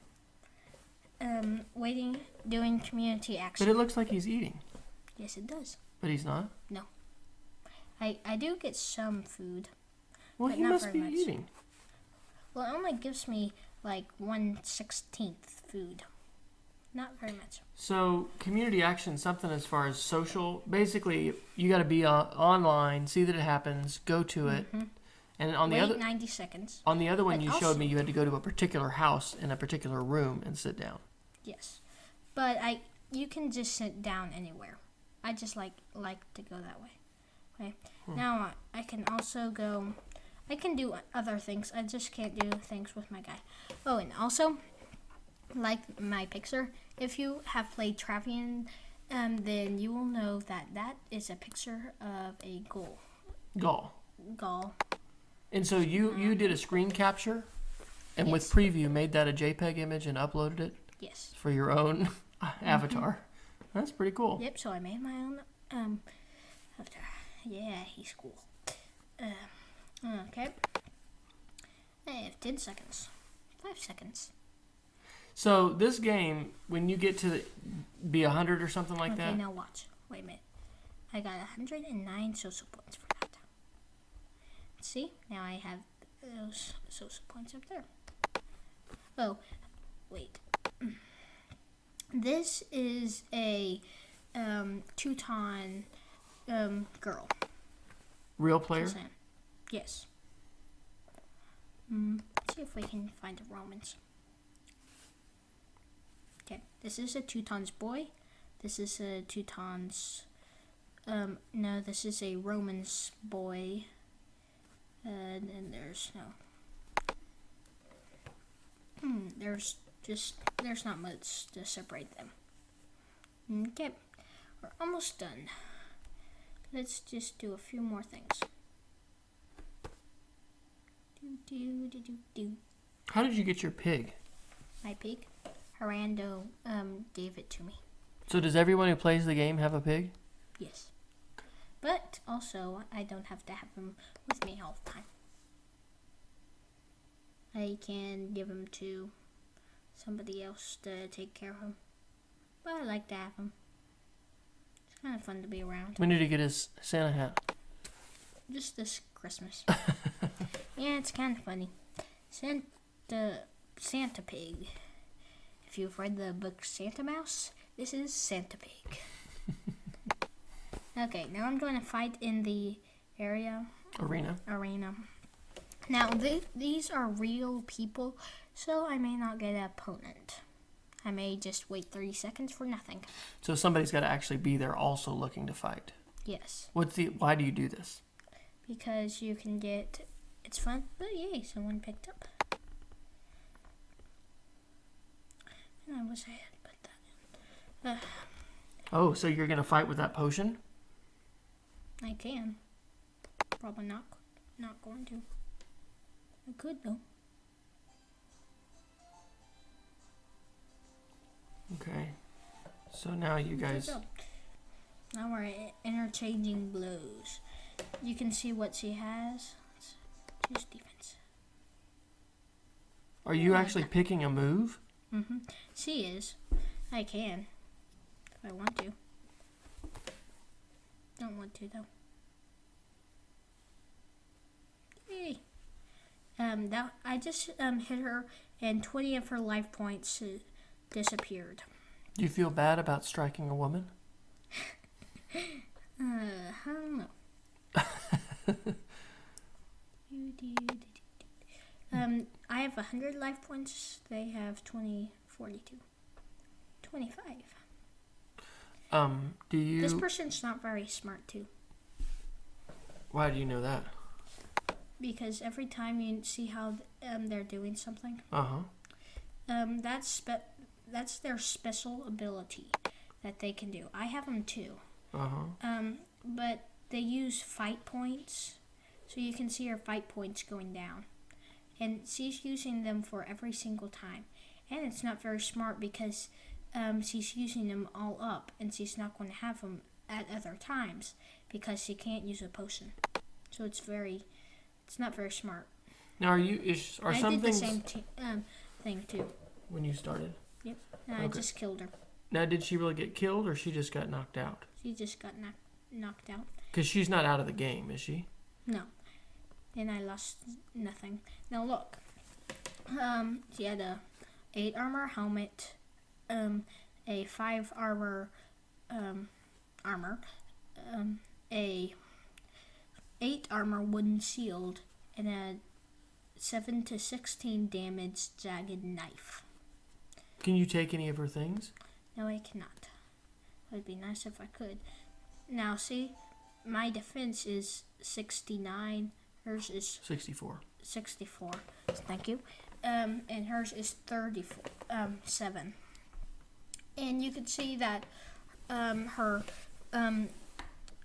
Speaker 1: Waiting, doing community action.
Speaker 2: But it looks like he's eating.
Speaker 1: Yes, it does.
Speaker 2: But he's not?
Speaker 1: No. I do get some food.
Speaker 2: Well, he must be eating.
Speaker 1: Well, it only gives me like 1/16 food. Not very much.
Speaker 2: So community action, something as far as social. Basically, you got to be online, see that it happens, go to it, and on the
Speaker 1: wait
Speaker 2: other
Speaker 1: 90 seconds.
Speaker 2: On the other one, you showed me you had to go to a particular house in a particular room and sit down.
Speaker 1: Yes, but you can just sit down anywhere. I just like to go that way. Okay. Now I can also go. I can do other things. I just can't do things with my guy. Oh, and also, like my picture, if you have played Travian, then you will know that is a picture of a Gaul.
Speaker 2: And so you did a screen capture, and with preview made that a JPEG image and uploaded it?
Speaker 1: Yes.
Speaker 2: For your own avatar. That's pretty cool.
Speaker 1: Yep, so I made my own avatar. Yeah, he's cool. Okay. I have 10 seconds. 5 seconds.
Speaker 2: So this game, when you get to be 100 or something like that.
Speaker 1: Okay, now watch. Wait a minute. I got 109 social points for that. See? Now I have those social points up there. Oh, wait. This is a Teuton girl.
Speaker 2: Real player?
Speaker 1: Yes. Let's see if we can find the Romans. Okay, this is a Teuton's boy. This is a Teuton's... no, this is a Roman's boy. And then there's no... there's not much to separate them. Okay, we're almost done. Let's just do a few more things.
Speaker 2: How did you get your pig?
Speaker 1: My pig? Harando gave it to me.
Speaker 2: So does everyone who plays the game have a pig?
Speaker 1: Yes. But also, I don't have to have him with me all the time. I can give him to somebody else to take care of him. But I like to have him. It's kind of fun to be around.
Speaker 2: When did he get his Santa hat?
Speaker 1: Just this Christmas. Yeah, it's kind of funny. Santa Pig. If you've read the book Santa Mouse, this is Santa Pig. Okay, now I'm going to fight in the arena. Now, these are real people, so I may not get an opponent. I may just wait 30 seconds for nothing.
Speaker 2: So somebody's got to actually be there also looking to fight.
Speaker 1: Yes.
Speaker 2: Why do you do this?
Speaker 1: Because you can get... It's fun. Oh, yay, someone picked up. And I wish I had put that in.
Speaker 2: Oh, so you're going to fight with that potion?
Speaker 1: I can. Probably not going to. I could, though.
Speaker 2: Okay. So now you guys...
Speaker 1: Now we're interchanging blows. You can see what she has. Choose defense.
Speaker 2: Are you actually picking a move?
Speaker 1: Mm-hmm. She is. I can. If I want to. Don't want to, though. Yay. I just hit her, and 20 of her life points disappeared.
Speaker 2: Do you feel bad about striking a woman?
Speaker 1: I don't know. I have 100 life points. They have 20, 42, 25.
Speaker 2: Do you...
Speaker 1: This person's not very smart, too.
Speaker 2: Why do you know that?
Speaker 1: Because every time you see how they're doing something, that's their special ability that they can do. I have them too. But they use fight points, so you can see her fight points going down, and she's using them for every single time. And it's not very smart because she's using them all up, and she's not going to have them at other times because she can't use a potion. So it's not very smart.
Speaker 2: Now, I did
Speaker 1: the same thing too.
Speaker 2: When you started?
Speaker 1: Yep. And I just killed her.
Speaker 2: Now, did she really get killed, or she just got knocked out?
Speaker 1: She just got knocked out.
Speaker 2: Because she's not out of the game, is she?
Speaker 1: No. And I lost nothing. Now look. She had a 8 armor helmet, a 5 armor a 8 armor wooden shield, and a 7 to 16 damage jagged knife.
Speaker 2: Can you take any of her things?
Speaker 1: No, I cannot. It would be nice if I could. Now, see, my defense is 69. Hers is
Speaker 2: 64.
Speaker 1: 64. Thank you. And hers is 37. And you can see that her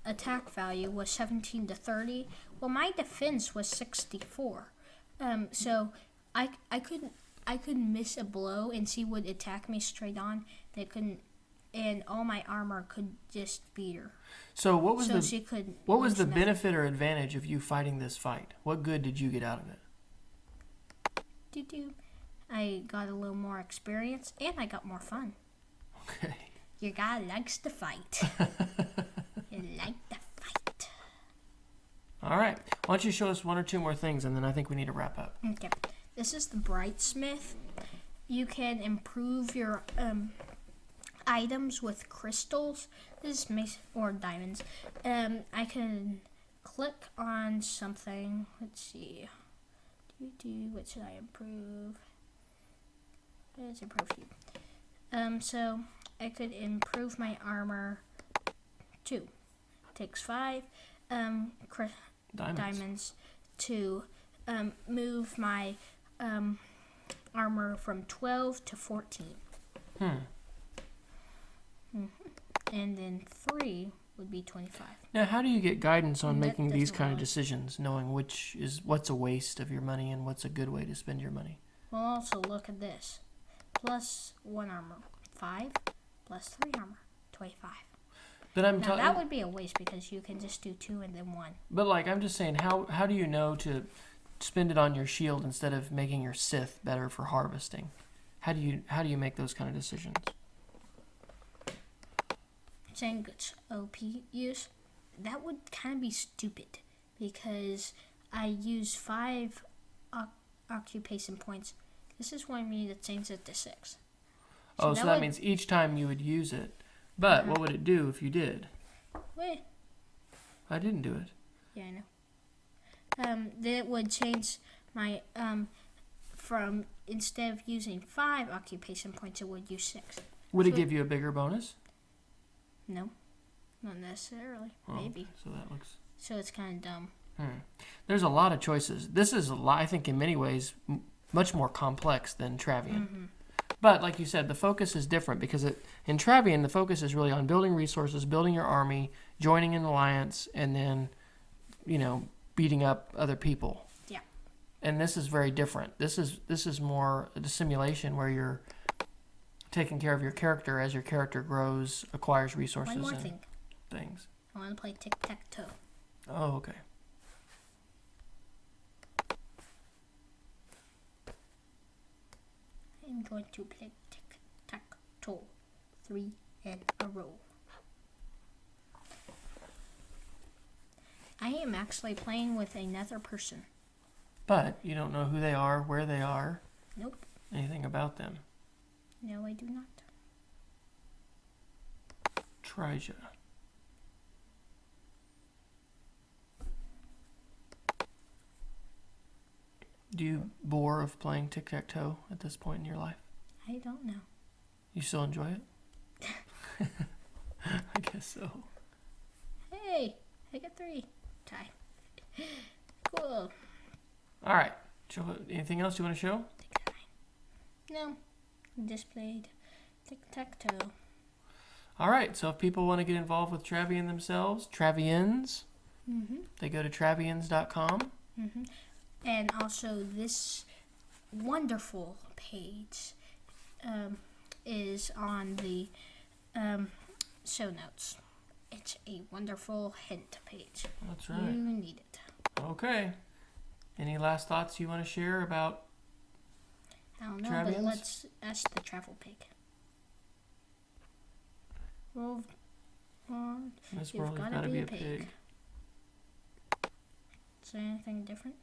Speaker 1: attack value was 17 to 30. Well, my defense was 64. So I could miss a blow and she would attack me straight on. And all my armor could just beat her.
Speaker 2: So what was the benefit or advantage of you fighting this fight? What good did you get out of it?
Speaker 1: I got a little more experience and I got more fun.
Speaker 2: Okay.
Speaker 1: Your guy likes to fight. You like to fight.
Speaker 2: All right. Why don't you show us 1 or 2 more things, and then I think we need to wrap up.
Speaker 1: Okay. This is the Brightsmith. You can improve your items with crystals. This is or diamonds. I can click on something. Let's see. What should I improve? Let's improve you. So I could improve my armor 2. Takes 5 diamonds to move my armor from 12 to 14. And then 3 would be 25.
Speaker 2: Now, how do you get guidance on making these kind of decisions, knowing what's a waste of your money and what's a good way to spend your money?
Speaker 1: Well, also look at this. Plus 1 armor, 5. Plus 3 armor, 25.
Speaker 2: But
Speaker 1: that would be a waste because you can just do 2 and then 1.
Speaker 2: But I'm just saying, how do you know to spend it on your shield instead of making your Sith better for harvesting? How do you make those kind of decisions?
Speaker 1: Saying it's OP use, that would kind of be stupid because I use 5 occupation points. This is why I need to change it to 6.
Speaker 2: So that means each time you would use it. But what would it do if you did?
Speaker 1: Wait.
Speaker 2: I didn't do it.
Speaker 1: Yeah, I know. Then it would change my from instead of using 5 occupation points, it would use 6.
Speaker 2: Would it give you a bigger bonus?
Speaker 1: No, Not necessarily. Maybe.
Speaker 2: So that looks...
Speaker 1: So it's kind of dumb.
Speaker 2: There's a lot of choices. This is, I think, in many ways, much more complex than Travian. But, like you said, the focus is different because in Travian, the focus is really on building resources, building your army, joining an alliance, and then, beating up other people.
Speaker 1: Yeah.
Speaker 2: And this is very different. This is more the simulation where you're taking care of your character as your character grows, acquires resources.
Speaker 1: One more
Speaker 2: and
Speaker 1: thing.
Speaker 2: Things.
Speaker 1: I want to play tic-tac-toe.
Speaker 2: Oh, okay.
Speaker 1: I'm going to play tic-tac-toe 3 in a row. I am actually playing with another person.
Speaker 2: But you don't know who they are, where they are.
Speaker 1: Nope.
Speaker 2: Anything about them.
Speaker 1: No, I do not.
Speaker 2: Trija. Do you bore of playing tic-tac-toe at this point in your life?
Speaker 1: I don't know.
Speaker 2: You still enjoy it? I guess so.
Speaker 1: Hey, I got 3. Tie. Cool.
Speaker 2: All right. Anything else you want to show?
Speaker 1: No. Just played tic-tac-toe.
Speaker 2: All right. So if people want to get involved with Travian themselves, Travians, they go to Travians.com.
Speaker 1: And also this wonderful page is on the show notes. It's a wonderful hint page.
Speaker 2: That's right.
Speaker 1: You need it.
Speaker 2: Okay. Any last thoughts you want to share about
Speaker 1: I don't know,
Speaker 2: Travians?
Speaker 1: but let's ask the travel pig. Well,
Speaker 2: in this
Speaker 1: you've
Speaker 2: world,
Speaker 1: got
Speaker 2: there's
Speaker 1: to
Speaker 2: got to
Speaker 1: be
Speaker 2: be
Speaker 1: a
Speaker 2: a
Speaker 1: pig.
Speaker 2: pig.
Speaker 1: Is there anything different?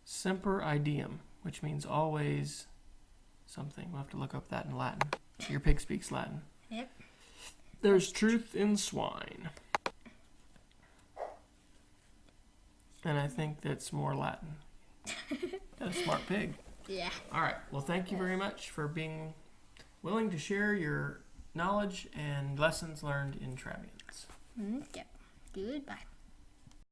Speaker 2: Semper ideum, which means always something. We'll have to look up that in Latin. Your pig speaks Latin.
Speaker 1: Yep.
Speaker 2: There's truth in swine. And I think that's more Latin. Got a smart pig.
Speaker 1: Yeah.
Speaker 2: All right. Well, thank you very much for being willing to share your knowledge and lessons learned in Travians.
Speaker 1: Yep. Goodbye.